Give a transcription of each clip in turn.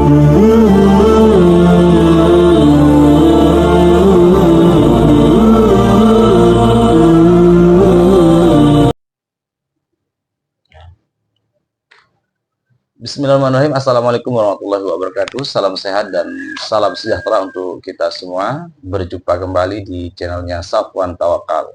Bismillahirrahmanirrahim. Assalamualaikum warahmatullahi wabarakatuh. Salam sehat dan salam sejahtera untuk kita semua. Berjumpa kembali di channelnya Safwan Tawakal.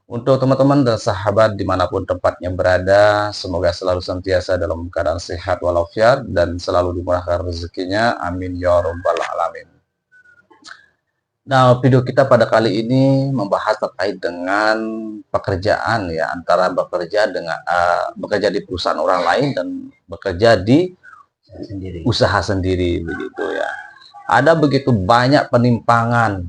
Untuk teman-teman dan sahabat dimanapun tempatnya berada, semoga selalu senantiasa dalam keadaan sehat walafiat dan selalu dimurahkan rezekinya. Amin ya rabbal alamin. Nah, video kita pada kali ini membahas terkait dengan pekerjaan ya, antara bekerja dengan bekerja di perusahaan orang lain dan bekerja di usaha sendiri begitu ya. Ada begitu banyak penimpangan,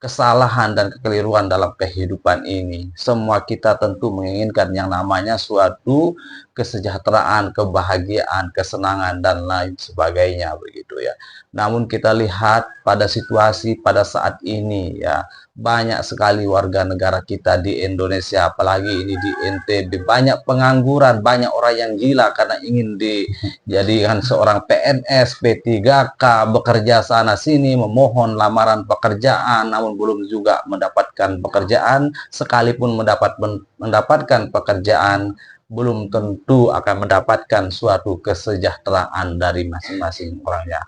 kesalahan dan kekeliruan dalam kehidupan ini. Semua kita tentu menginginkan yang namanya suatu kesejahteraan, kebahagiaan, kesenangan dan lain sebagainya begitu ya. Namun kita lihat pada situasi pada saat ini ya, banyak sekali warga negara kita di Indonesia, apalagi ini di NTB, banyak pengangguran, banyak orang yang gila karena ingin dijadikan seorang PNS, P3K, bekerja sana sini, memohon lamaran pekerjaan, namun belum juga mendapatkan pekerjaan. Sekalipun mendapatkan pekerjaan, belum tentu akan mendapatkan suatu kesejahteraan dari masing-masing orangnya.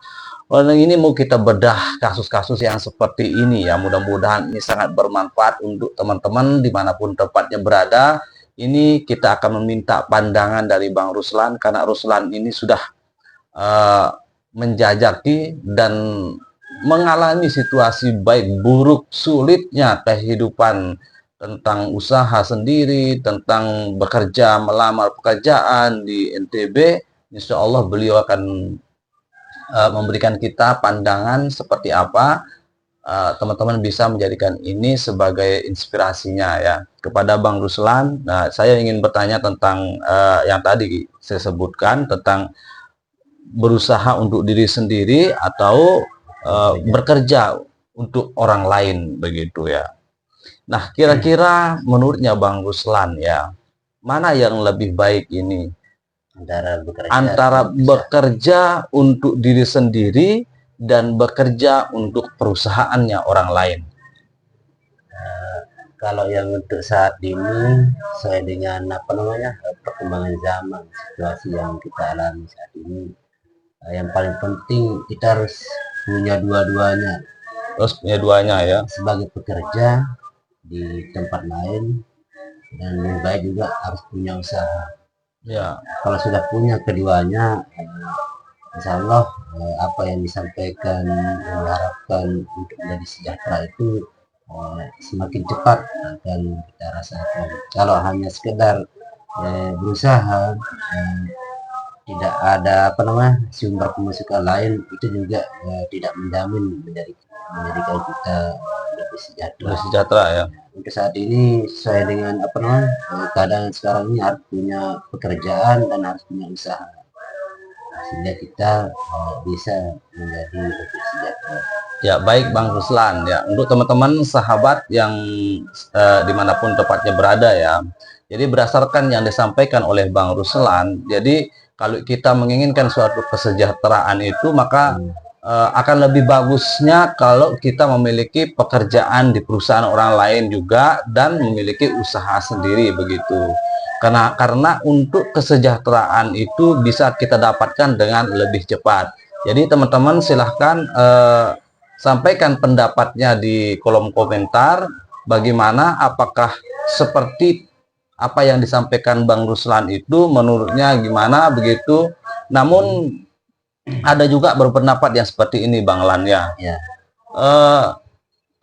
Oleh ini mau kita bedah kasus-kasus yang seperti ini ya. Mudah-mudahan ini sangat bermanfaat untuk teman-teman dimanapun tempatnya berada. Ini kita akan meminta pandangan dari Bang Ruslan, karena Ruslan ini sudah menjajaki dan mengalami situasi baik buruk sulitnya kehidupan, tentang usaha sendiri, tentang bekerja, melamar pekerjaan di NTB. Insya Allah beliau akan memberikan kita pandangan seperti apa. Teman-teman bisa menjadikan ini sebagai inspirasinya ya kepada Bang Ruslan. Nah, saya ingin bertanya tentang yang tadi saya sebutkan tentang berusaha untuk diri sendiri atau bekerja untuk orang lain begitu ya. Nah, kira-kira menurutnya Bang Ruslan ya, mana yang lebih baik ini? Antara bekerja untuk diri sendiri dan bekerja untuk perusahaannya orang lain. Kalau yang untuk saat ini, sesuai dengan perkembangan zaman, situasi yang kita alami saat ini, yang paling penting kita harus punya dua-duanya. Terus punya duanya ya. Sebagai pekerja di tempat lain, dan lebih baik juga harus punya usaha. Ya. Kalau sudah punya keduanya, insya Allah apa yang disampaikan, yang diharapkan untuk menjadi sejahtera itu semakin cepat akan kita rasakan. Kalau hanya sekedar berusaha, tidak ada sumber pemasukan lain, itu juga tidak menjamin menjadikan kita lebih sejahtera ya. Untuk saat ini sesuai dengan keadaan sekarang ini, harus punya pekerjaan dan harus punya usaha sehingga kita bisa menjadi lebih sejahtera. Ya, baik Bang Ruslan ya. Untuk teman-teman sahabat yang dimanapun tempatnya berada ya. Jadi berdasarkan yang disampaikan oleh Bang Ruslan, jadi kalau kita menginginkan suatu kesejahteraan itu, maka akan lebih bagusnya kalau kita memiliki pekerjaan di perusahaan orang lain juga dan memiliki usaha sendiri begitu. Karena untuk kesejahteraan itu bisa kita dapatkan dengan lebih cepat. Jadi teman-teman silahkan sampaikan pendapatnya di kolom komentar. Bagaimana, apakah seperti apa yang disampaikan Bang Ruslan itu menurutnya gimana begitu. Namun ada juga berpendapat yang seperti ini Bang Lan ya.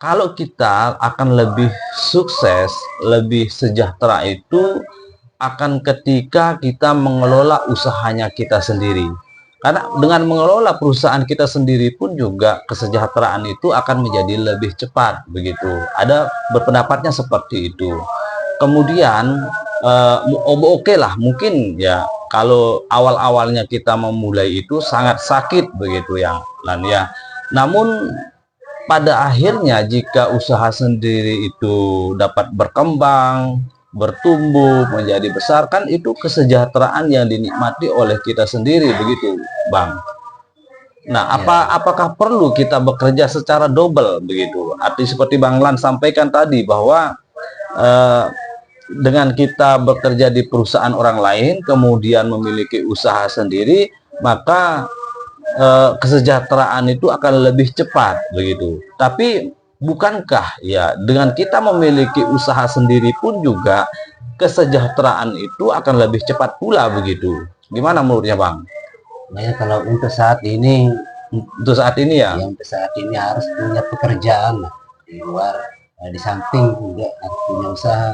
Kalau kita akan lebih sukses, lebih sejahtera itu akan ketika kita mengelola usahanya kita sendiri. Karena dengan mengelola perusahaan kita sendiri pun juga kesejahteraan itu akan menjadi lebih cepat begitu. Ada berpendapatnya seperti itu. Kemudian oke lah, mungkin ya kalau awal-awalnya kita memulai itu sangat sakit begitu yang Lan ya. Namun pada akhirnya jika usaha sendiri itu dapat berkembang, bertumbuh, menjadi besar, kan itu kesejahteraan yang dinikmati oleh kita sendiri begitu Bang. Nah, apakah perlu kita bekerja secara double begitu? Arti seperti Bang Lan sampaikan tadi bahwa eh, dengan kita bekerja di perusahaan orang lain, kemudian memiliki usaha sendiri, maka kesejahteraan itu akan lebih cepat begitu. Tapi bukankah ya dengan kita memiliki usaha sendiri pun juga kesejahteraan itu akan lebih cepat pula begitu? Gimana menurutnya Bang? Makanya kalau untuk saat ini, Untuk saat ini ya? yang untuk saat ini harus punya pekerjaan lah di luar, di samping juga harus punya usaha.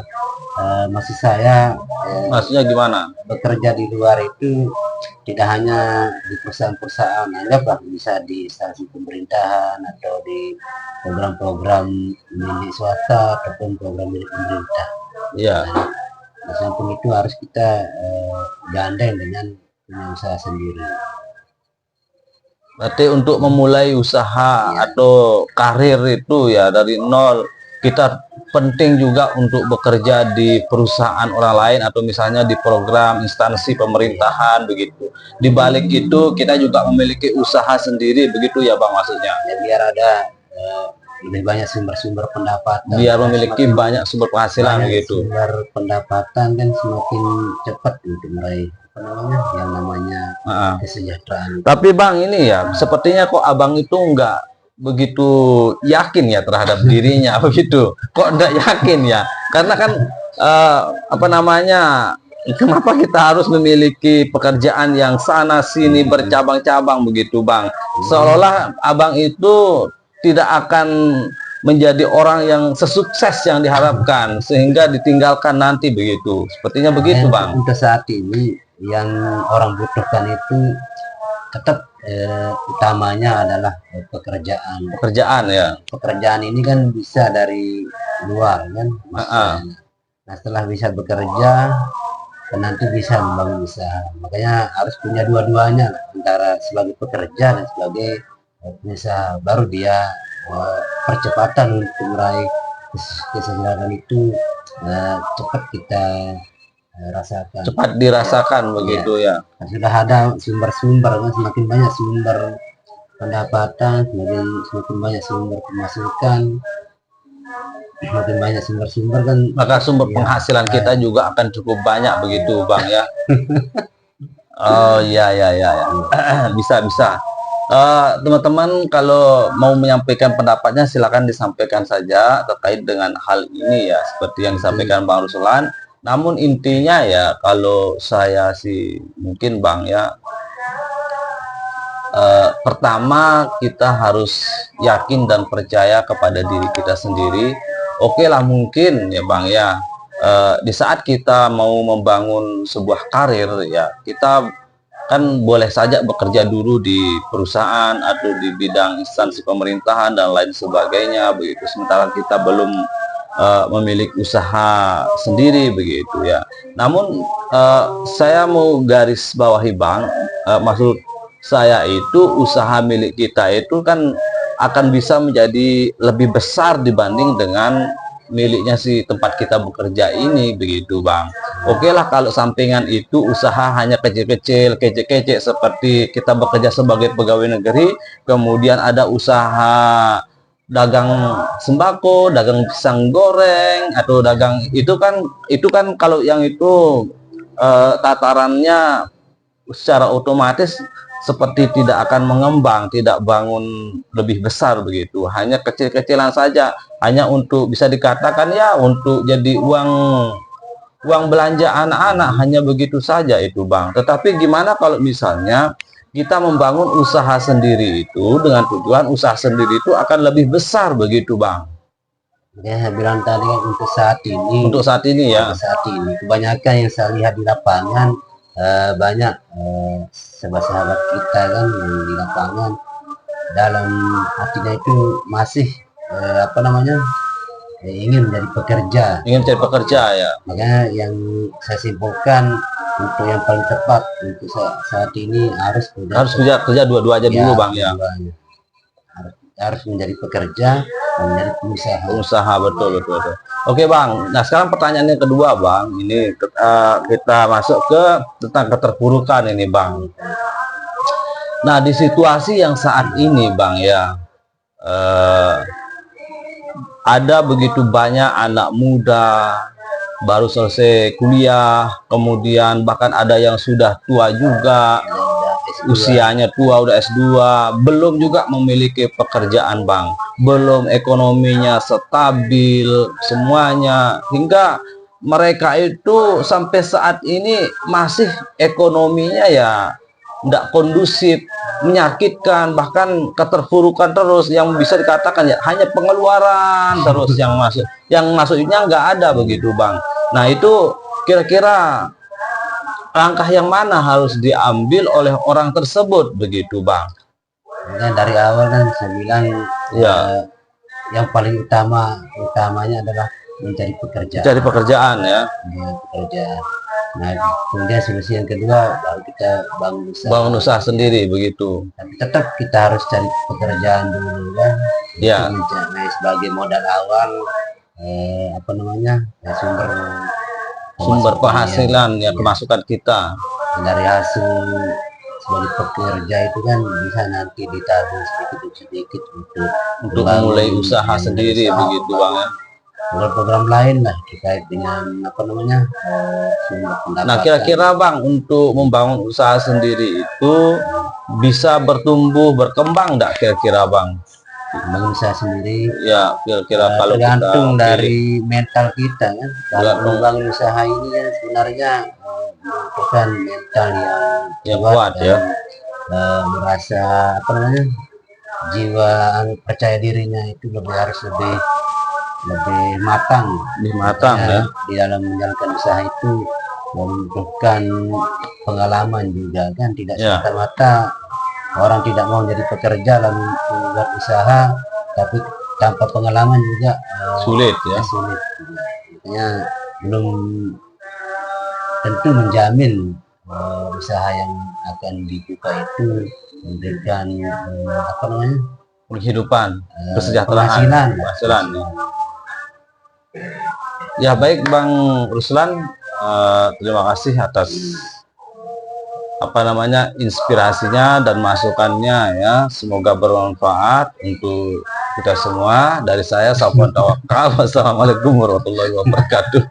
Maksud saya, Maksudnya gimana? bekerja di luar itu tidak hanya di perusahaan-perusahaan, anggaplah bisa di instansi pemerintahan atau di program-program milik swasta ataupun program milik pemerintah. Ya, Nah, di samping itu harus kita gandeng dengan punya usaha sendiri. berarti untuk memulai usaha Ya, atau karir itu ya dari nol, kita penting juga untuk bekerja di perusahaan orang lain atau misalnya di program instansi pemerintahan begitu. Di balik itu kita juga memiliki usaha sendiri begitu ya Bang maksudnya. ya biar ada lebih banyak sumber-sumber pendapatan. Biar memiliki Semakin banyak sumber penghasilan banyak begitu. sumber pendapatan kan semakin cepat untuk meraih yang namanya Heeh. kesejahteraan. Tapi Bang ini ya, sepertinya kok Abang itu nggak begitu yakin ya terhadap dirinya begitu. Kok nggak yakin ya? Karena kan apa namanya? Kenapa kita harus memiliki pekerjaan yang sana sini bercabang-cabang begitu, Bang? Seolah-olah Abang itu tidak akan menjadi orang yang sesukses yang diharapkan sehingga ditinggalkan nanti begitu. Sepertinya begitu, Bang. Untuk saat ini yang orang butuhkan itu tetap utamanya adalah pekerjaan. Pekerjaan ya. Pekerjaan ini kan bisa dari luar kan, maksudnya. Nah, setelah bisa bekerja, kan nanti bisa membangun usaha. Makanya harus punya dua-duanya, antara sebagai pekerja dan sebagai pengusaha. Baru dia percepatan untuk meraih kesejahteraan itu cepat kita rasakan. Cepat dirasakan begitu ya. Sudah ada sumber-sumber kan, semakin banyak sumber pendapatan, semakin banyak sumber pemasukan, semakin banyak sumber-sumber kan, maka sumber penghasilan kita juga akan cukup banyak begitu Bang ya. Oh ya ya ya, ya. Bisa bisa. Teman-teman kalau mau menyampaikan pendapatnya silakan disampaikan saja terkait dengan hal ini ya, seperti yang disampaikan Bang Ruslan. Namun intinya ya kalau saya sih mungkin Bang ya, pertama kita harus yakin dan percaya kepada diri kita sendiri. Oke lah mungkin ya Bang ya, di saat kita mau membangun sebuah karir ya, kita kan boleh saja bekerja dulu di perusahaan atau di bidang instansi pemerintahan dan lain sebagainya begitu, sementara kita belum memiliki usaha sendiri begitu ya. Namun saya mau garis bawahi Bang, maksud saya itu usaha milik kita itu kan akan bisa menjadi lebih besar dibanding dengan miliknya si tempat kita bekerja ini begitu Bang. Oke lah kalau sampingan itu usaha hanya kecil-kecil, kecil-kecil seperti kita bekerja sebagai pegawai negeri, kemudian ada usaha dagang sembako, dagang pisang goreng atau dagang itu kan kalau yang itu tatarannya secara otomatis seperti tidak akan mengembang, tidak bangun lebih besar begitu. Hanya kecil-kecilan saja, hanya untuk bisa dikatakan ya untuk jadi uang belanja anak-anak, hanya begitu saja itu Bang. Tetapi gimana kalau misalnya kita membangun usaha sendiri itu dengan tujuan usaha sendiri itu akan lebih besar begitu Bang. Ya, saya bilang tadi kan untuk saat ini. Untuk saat ini ya. Untuk saat ini kebanyakan yang saya lihat di lapangan banyak sahabat-sahabat kita kan yang di lapangan dalam hatinya itu masih ingin menjadi pekerja. Ingin menjadi pekerja ya. Makanya yang saya simpulkan untuk yang paling tepat untuk saat ini harus kerja dua-dua aja dulu Bang ya. Harus menjadi pekerja dan menjadi pengusaha. Betul. Oke Bang, nah sekarang pertanyaan yang kedua Bang, ini kita masuk ke tentang keterpurukan ini Bang. Nah, di situasi yang saat ini, Bang, ya, ada begitu banyak anak muda baru selesai kuliah, kemudian bahkan ada yang sudah tua juga, usianya tua, udah S2, belum juga memiliki pekerjaan, Bang. Belum ekonominya stabil semuanya, hingga mereka itu sampai saat ini masih ekonominya ya tidak kondusif, menyakitkan, bahkan keterpurukan terus, yang bisa dikatakan ya hanya pengeluaran terus yang masuknya nggak ada begitu, Bang. Nah, itu kira-kira langkah yang mana harus diambil oleh orang tersebut begitu, Bang? Nah, dari awal kan saya bilang Ya, yang paling utamanya adalah mencari pekerjaan. cari pekerjaan ya, Pekerjaan. Nah, kemudian solusi yang kedua baru kita bangun usaha. bangun usaha sendiri begitu. Tapi tetap kita harus cari pekerjaan dulu kan. Ya. Itu sebagai modal awal apa namanya Sumber penghasilan ya, pemasukan kita. dari hasil sebagai pekerja itu kan bisa nanti ditabung sedikit demi sedikit Untuk mulai usaha sendiri begitu, Bang ya. program lain lah terkait dengan apa namanya sumber pendapatan. Nah, kira-kira, Bang, untuk membangun usaha sendiri itu bisa bertumbuh berkembang enggak kira-kira, Bang? Membangun usaha sendiri Ya, kira-kira kalau tergantung kita dari mental kita kan. Kalau membangun usaha ini kan sebenarnya membutuhkan mental yang kuat ya, merasa apa namanya jiwa percaya dirinya itu harus lebih matang ya. Di dalam menjalankan usaha itu membutuhkan pengalaman juga kan, tidak semata-mata orang tidak mau jadi pekerja lalu membuat usaha tapi tanpa pengalaman juga sulit ya. Sulit. Makanya belum tentu menjamin usaha yang akan dibuka itu memberikan apa namanya penghidupan, kesejahteraan, penghasilan. Ya, baik, Bang Ruslan, terima kasih atas apa namanya inspirasinya dan masukannya ya. Semoga bermanfaat untuk kita semua. Dari saya, Safwan Tawakal. Wassalamualaikum warahmatullahi wabarakatuh.